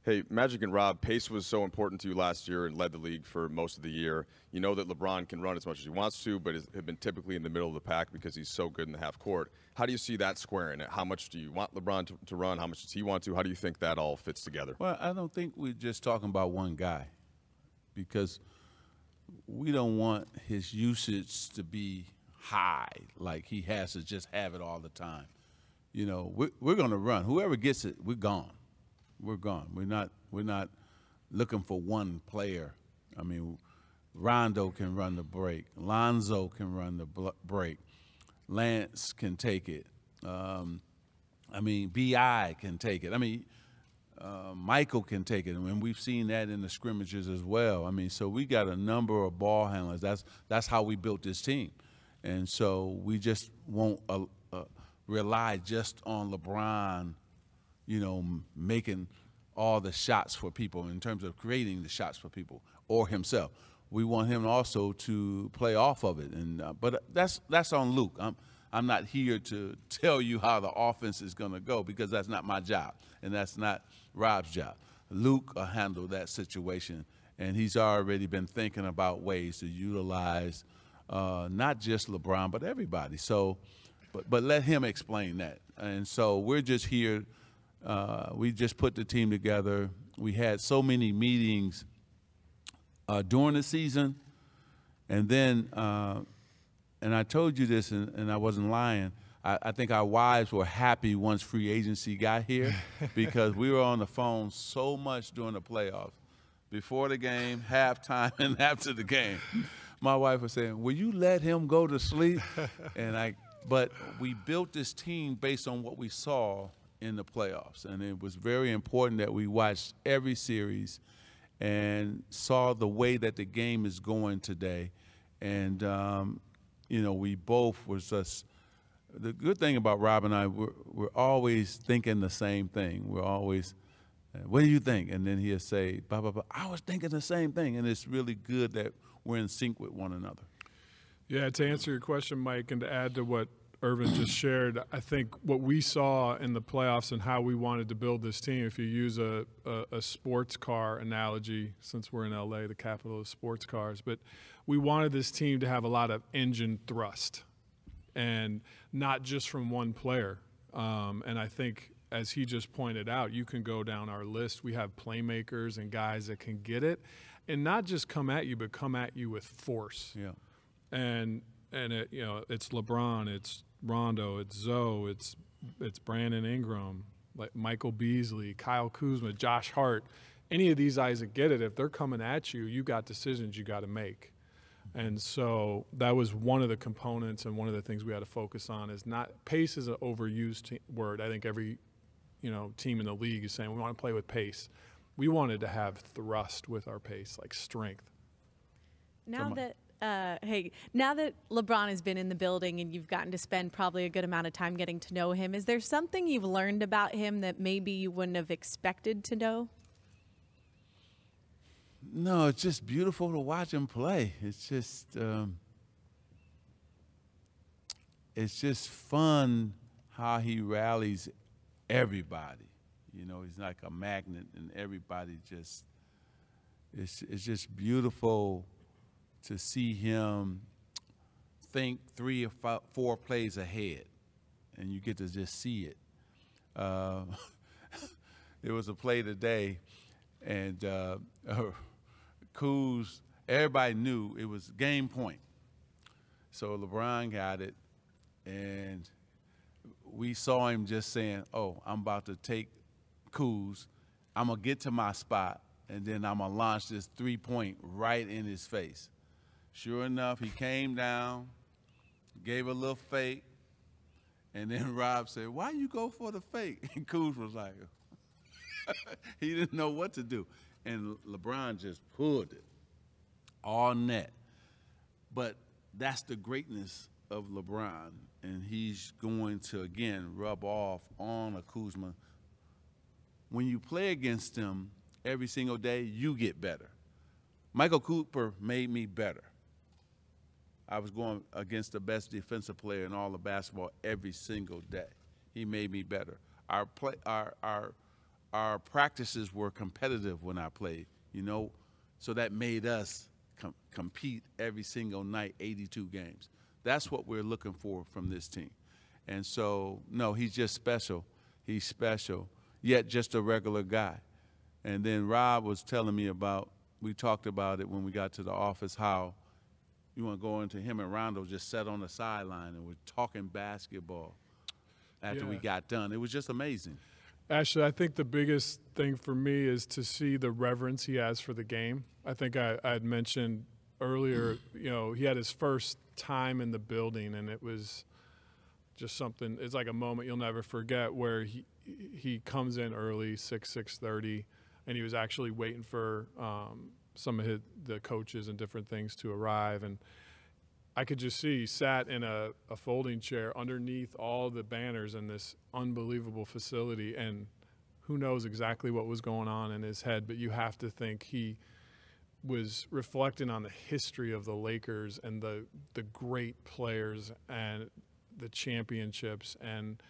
Hey, Magic and Rob, pace was so important to you last year and led the league for most of the year. You know that LeBron can run as much as he wants to, but has been typically in the middle of the pack because he's so good in the half court. How do you see that squaring it? How much do you want LeBron to run? How much does he want to? How do you think that all fits together? Well, I don't think we're just talking about one guy because we don't want his usage to be high, like he has to just have it all the time. You know, we're going to run. Whoever gets it, we're gone. We're gone. We're not looking for one player. I mean, Rondo can run the break. Lonzo can run the break. Lance can take it. I mean, B.I. can take it. I mean, Michael can take it, and we've seen that in the scrimmages as well. I mean, so we got a number of ball handlers. That's how we built this team, and so we just won't rely just on LeBron, you know, making all the shots for people in terms of creating the shots for people or himself. We want him also to play off of it, and but that's on Luke. I'm not here to tell you how the offense is going to go because that's not my job, and that's not Rob's job. Luke will handle that situation, and he's already been thinking about ways to utilize not just LeBron but everybody. So, but let him explain that. And so we're just here. We just put the team together. We had so many meetings during the season, and then. And I told you this, and I wasn't lying. I think our wives were happy once free agency got here because we were on the phone so much during the playoffs, before the game, halftime, and after the game. My wife was saying, "Will you let him go to sleep?" But we built this team based on what we saw in the playoffs, and it was very important that we watched every series and saw the way that the game is going today, and. You know, we both was just – the good thing about Rob and I, we're always thinking the same thing. We're always, what do you think? And then he'll say, blah, blah, blah. I was thinking the same thing. And it's really good that we're in sync with one another. Yeah, to answer your question, Mike, and to add to what Irvin just shared, I think what we saw in the playoffs and how we wanted to build this team, if you use a sports car analogy, since we're in L.A., the capital of sports cars, but – we wanted this team to have a lot of engine thrust and not just from one player. And I think, as he just pointed out, you can go down our list. We have playmakers and guys that can get it and not just come at you, but come at you with force. Yeah. And it, you know, it's LeBron, it's Rondo, it's Zoe, it's Brandon Ingram, like Michael Beasley, Kyle Kuzma, Josh Hart. Any of these guys that get it, if they're coming at you, you got decisions you got to make. And so that was one of the components and one of the things we had to focus on is not – pace is an overused word. I think every, you know, team in the league is saying we want to play with pace. We wanted to have thrust with our pace, like strength. Now that LeBron has been in the building and you've gotten to spend probably a good amount of time getting to know him, is there something you've learned about him that maybe you wouldn't have expected to know? No, it's just beautiful to watch him play. It's just fun how he rallies everybody. You know, he's like a magnet, and everybody just it's just beautiful to see him think 3 or 4 plays ahead, and you get to just see it. There was a play today, and Kuz, everybody knew it was game point. So LeBron got it, and we saw him just saying, oh, I'm about to take Kuz. I'm going to get to my spot, and then I'm going to launch this 3-point right in his face. Sure enough, he came down, gave a little fake, and then Rob said, why you go for the fake? And Kuz was like, he didn't know what to do. And LeBron just pulled it, all net. But that's the greatness of LeBron, and he's going to, again, rub off on a Kuzma. When you play against him every single day, you get better. Michael Cooper made me better. I was going against the best defensive player in all of basketball every single day. He made me better. Our our practices were competitive when I played, so that made us compete every single night, 82 games. That's what we're looking for from this team. And so, no, he's just special. He's special, yet just a regular guy. And then Rob was telling me we talked about it when we got to the office, how you want to go into him and Rondo just sat on the sideline and we're talking basketball after we got done. It was just amazing. Ashley, I think the biggest thing for me is to see the reverence he has for the game. I think I had mentioned earlier, he had his first time in the building, and it was just something. It's like a moment you'll never forget, where he comes in early, 6:30, and he was actually waiting for some of the coaches and different things to arrive, and I could just see he sat in a folding chair underneath all the banners in this unbelievable facility, and who knows exactly what was going on in his head, but you have to think he was reflecting on the history of the Lakers and the great players and the championships and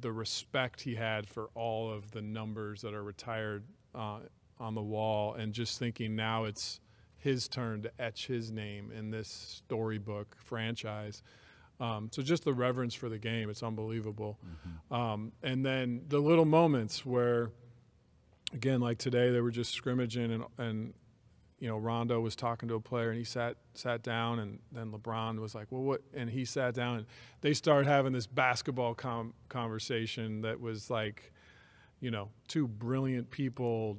the respect he had for all of the numbers that are retired on the wall, and just thinking now it's his turn to etch his name in this storybook franchise. So just the reverence for the game, it's unbelievable. Mm-hmm. And then the little moments where, again, like today, they were just scrimmaging and Rondo was talking to a player and he sat down, and then LeBron was like, well, what? And he sat down, and they started having this basketball conversation that was like, two brilliant people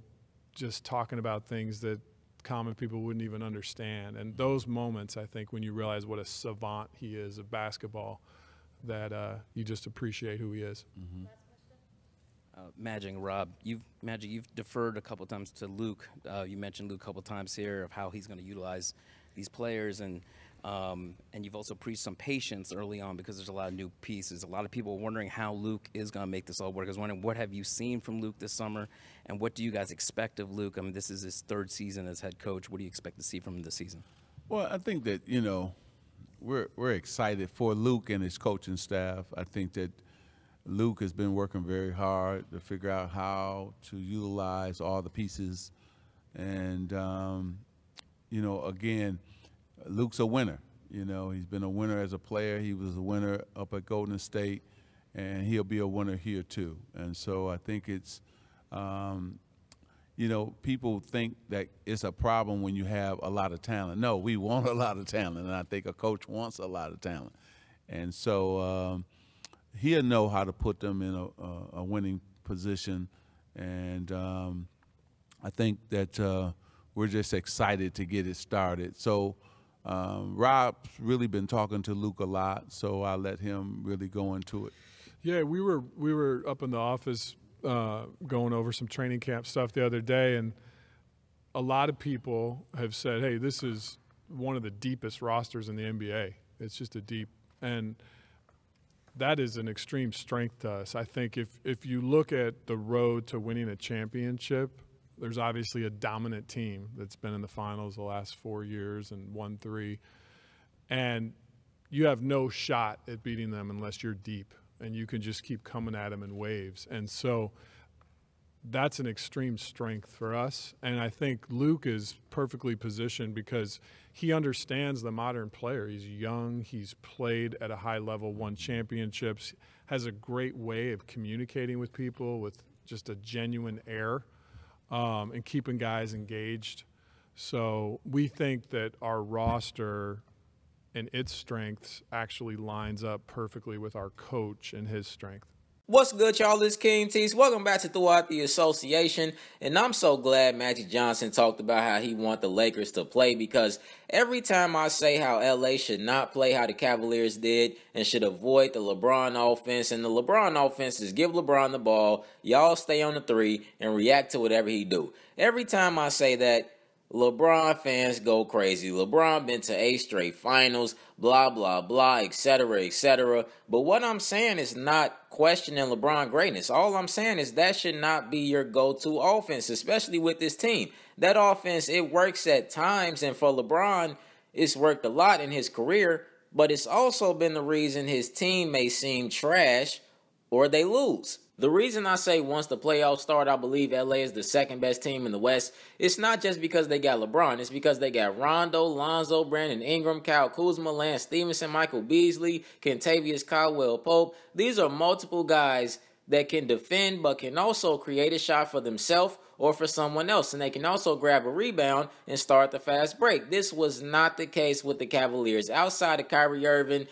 just talking about things that common people wouldn't even understand. And those moments, I think, when you realize what a savant he is of basketball, that you just appreciate who he is. Mm-hmm. Magic, Rob, you've deferred a couple times to Luke. You mentioned Luke a couple times here of how he's going to utilize these players, and you've also preached some patience early on because there's a lot of new pieces. A lot of people are wondering how Luke is going to make this all work. I was wondering, what have you seen from Luke this summer, and what do you guys expect of Luke? I mean, this is his third season as head coach. What do you expect to see from him this season? Well, I think that, we're excited for Luke and his coaching staff. I think that Luke has been working very hard to figure out how to utilize all the pieces. And, again, Luke's a winner. He's been a winner as a player. He was a winner up at Golden State, and he'll be a winner here too. And so I think it's, people think that it's a problem when you have a lot of talent. No, we want a lot of talent, and I think a coach wants a lot of talent. And so he'll know how to put them in a winning position. And I think that we're just excited to get it started. So Rob's really been talking to Luke a lot, so I let him really go into it. Yeah, we were up in the office going over some training camp stuff the other day, and a lot of people have said, hey, this is one of the deepest rosters in the NBA. It's just and that is an extreme strength to us. I think if you look at the road to winning a championship, there's obviously a dominant team that's been in the finals the last 4 years and won 3. And you have no shot at beating them unless you're deep, and you can just keep coming at them in waves. And so that's an extreme strength for us. And I think Luke is perfectly positioned because he understands the modern player. He's young. He's played at a high level, won championships, has a great way of communicating with people with just a genuine air, and keeping guys engaged. So we think that our roster and its strengths actually lines up perfectly with our coach and his strength. What's good, y'all? It's kingtise. Welcome back to Throughout the Association. And I'm so glad Magic Johnson talked about how he wants the Lakers to play, because every time I say how LA should not play how the Cavaliers did and should avoid the LeBron offense, and the LeBron offense is give LeBron the ball, y'all stay on the 3 and react to whatever he do. Every time I say that, LeBron fans go crazy. LeBron been to 8 straight finals, blah, blah, blah, etc., etc. But what I'm saying is not questioning LeBron greatness. All I'm saying is that should not be your go-to offense, especially with this team. That offense, it works at times, and for LeBron, it's worked a lot in his career, but it's also been the reason his team may seem trash or they lose. The reason I say once the playoffs start, I believe LA is the second best team in the West. It's not just because they got LeBron. It's because they got Rondo, Lonzo, Brandon Ingram, Kyle Kuzma, Lance Stevenson, Michael Beasley, Kentavious Caldwell-Pope. These are multiple guys that can defend but can also create a shot for themselves or for someone else. And they can also grab a rebound and start the fast break. This was not the case with the Cavaliers. Outside of Kyrie Irving,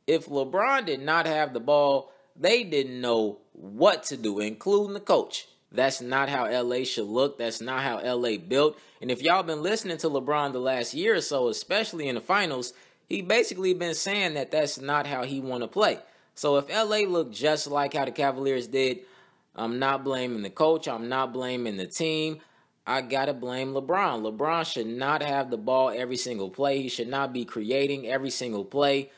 if LeBron did not have the ball, they didn't know what to do, including the coach. That's not how LA should look. That's not how LA built. And if y'all been listening to LeBron the last year or so, especially in the finals, he basically been saying that that's not how he want to play. So if LA looked just like how the Cavaliers did, I'm not blaming the coach. I'm not blaming the team. I got to blame LeBron. LeBron should not have the ball every single play. He should not be creating every single play.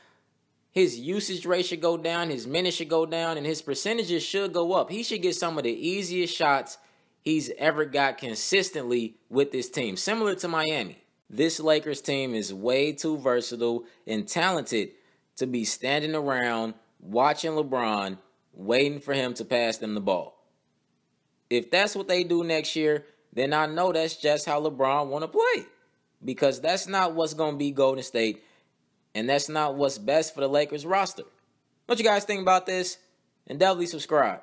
His usage rate should go down, his minutes should go down, and his percentages should go up. He should get some of the easiest shots he's ever got consistently with this team, similar to Miami. This Lakers team is way too versatile and talented to be standing around watching LeBron, waiting for him to pass them the ball. If that's what they do next year, then I know that's just how LeBron want to play, because that's not what's going to be Golden State. And that's not what's best for the Lakers roster. What you guys think about this? And definitely subscribe.